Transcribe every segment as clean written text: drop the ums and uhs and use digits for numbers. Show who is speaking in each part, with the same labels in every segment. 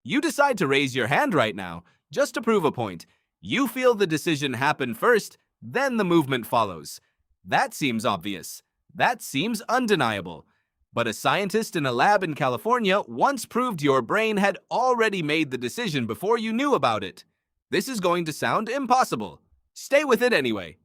Speaker 1: You decide to raise your hand right now, just to prove a point. You feel the decision happen first, then the movement follows. That seems obvious. That seems undeniable. But a scientist in a lab in California once proved your brain had already made the decision before you knew about it. This is going to sound impossible. Stay with it anyway.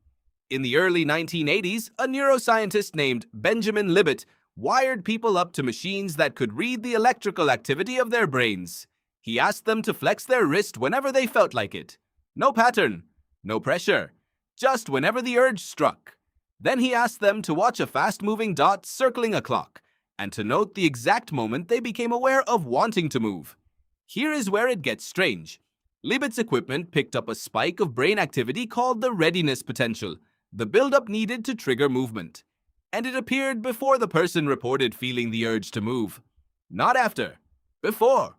Speaker 1: In the early 1980s, a neuroscientist named Benjamin Libet wired people up to machines that could read the electrical activity of their brains. He asked them to flex their wrist whenever they felt like it. No pattern, no pressure, just whenever the urge struck. Then he asked them to watch a fast-moving dot circling a clock, and to note the exact moment they became aware of wanting to move. Here is where it gets strange. Libet's equipment picked up a spike of brain activity called the readiness potential, the buildup needed to trigger movement. And it appeared before the person reported feeling the urge to move. Not after. Before.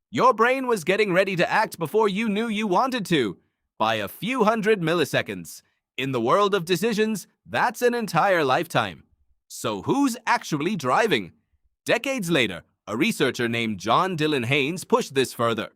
Speaker 1: Your brain was getting ready to act before you knew you wanted to, by a few hundred milliseconds. In the world of decisions, that's an entire lifetime. So who's actually driving? Decades later, a researcher named John-Dylan Haynes pushed this further.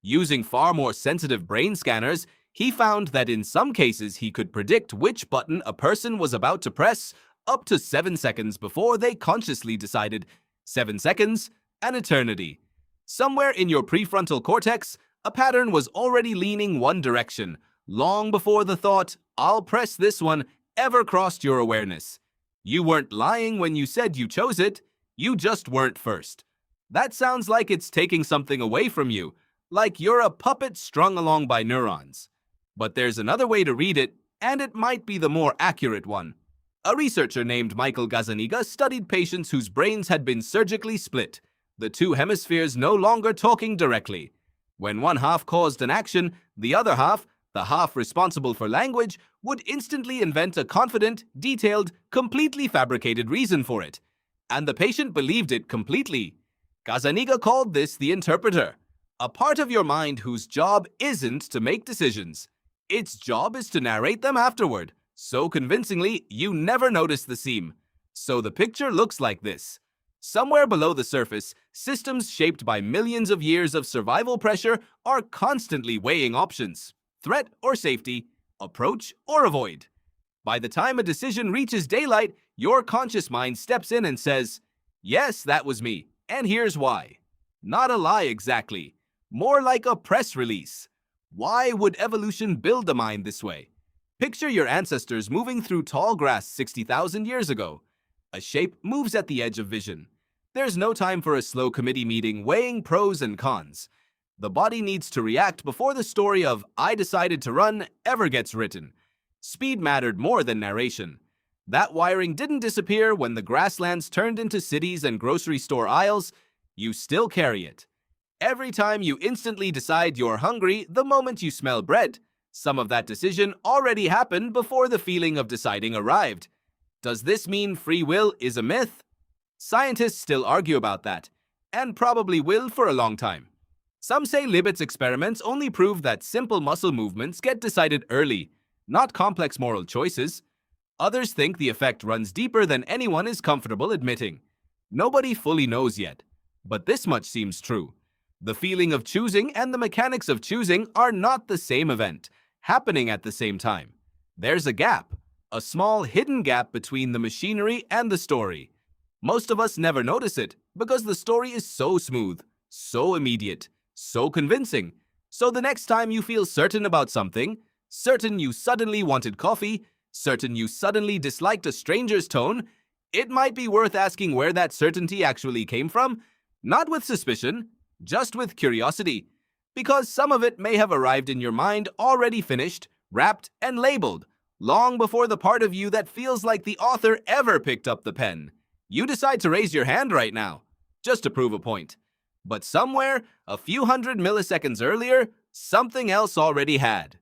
Speaker 1: Using far more sensitive brain scanners, he found that in some cases he could predict which button a person was about to press up to 7 seconds before they consciously decided. 7 seconds, an eternity. Somewhere in your prefrontal cortex, a pattern was already leaning one direction, long before the thought, "I'll press this one," ever crossed your awareness. You weren't lying when you said you chose it, you just weren't first. That sounds like it's taking something away from you, like you're a puppet strung along by neurons. But there's another way to read it, and it might be the more accurate one. A researcher named Michael Gazzaniga studied patients whose brains had been surgically split, the two hemispheres no longer talking directly. When one half caused an action, the other half, the half responsible for language, would instantly invent a confident, detailed, completely fabricated reason for it. And the patient believed it completely. Gazzaniga called this the interpreter, a part of your mind whose job isn't to make decisions. Its job is to narrate them afterward, so convincingly you never notice the seam. So the picture looks like this. Somewhere below the surface, systems shaped by millions of years of survival pressure are constantly weighing options: threat or safety, approach or avoid. By the time a decision reaches daylight, your conscious mind steps in and says, "Yes, that was me, and here's why." Not a lie exactly, more like a press release. Why would evolution build the mind this way? Picture your ancestors moving through tall grass 60,000 years ago. A shape moves at the edge of vision. There's no time for a slow committee meeting weighing pros and cons. The body needs to react before the story of "I decided to run" ever gets written. Speed mattered more than narration. That wiring didn't disappear when the grasslands turned into cities and grocery store aisles. You still carry it. Every time you instantly decide you're hungry the moment you smell bread, some of that decision already happened before the feeling of deciding arrived. Does this mean free will is a myth? Scientists still argue about that, and probably will for a long time. Some say Libet's experiments only prove that simple muscle movements get decided early, not complex moral choices. Others think the effect runs deeper than anyone is comfortable admitting. Nobody fully knows yet, but this much seems true. The feeling of choosing and the mechanics of choosing are not the same event, happening at the same time. There's a gap, a small hidden gap between the machinery and the story. Most of us never notice it because the story is so smooth, so immediate, so convincing. So the next time you feel certain about something, certain you suddenly wanted coffee, certain you suddenly disliked a stranger's tone, it might be worth asking where that certainty actually came from, not with suspicion, just with curiosity, because some of it may have arrived in your mind already finished, wrapped, and labeled, long before the part of you that feels like the author ever picked up the pen. You decide to raise your hand right now, just to prove a point. But somewhere, a few hundred milliseconds earlier, something else already had.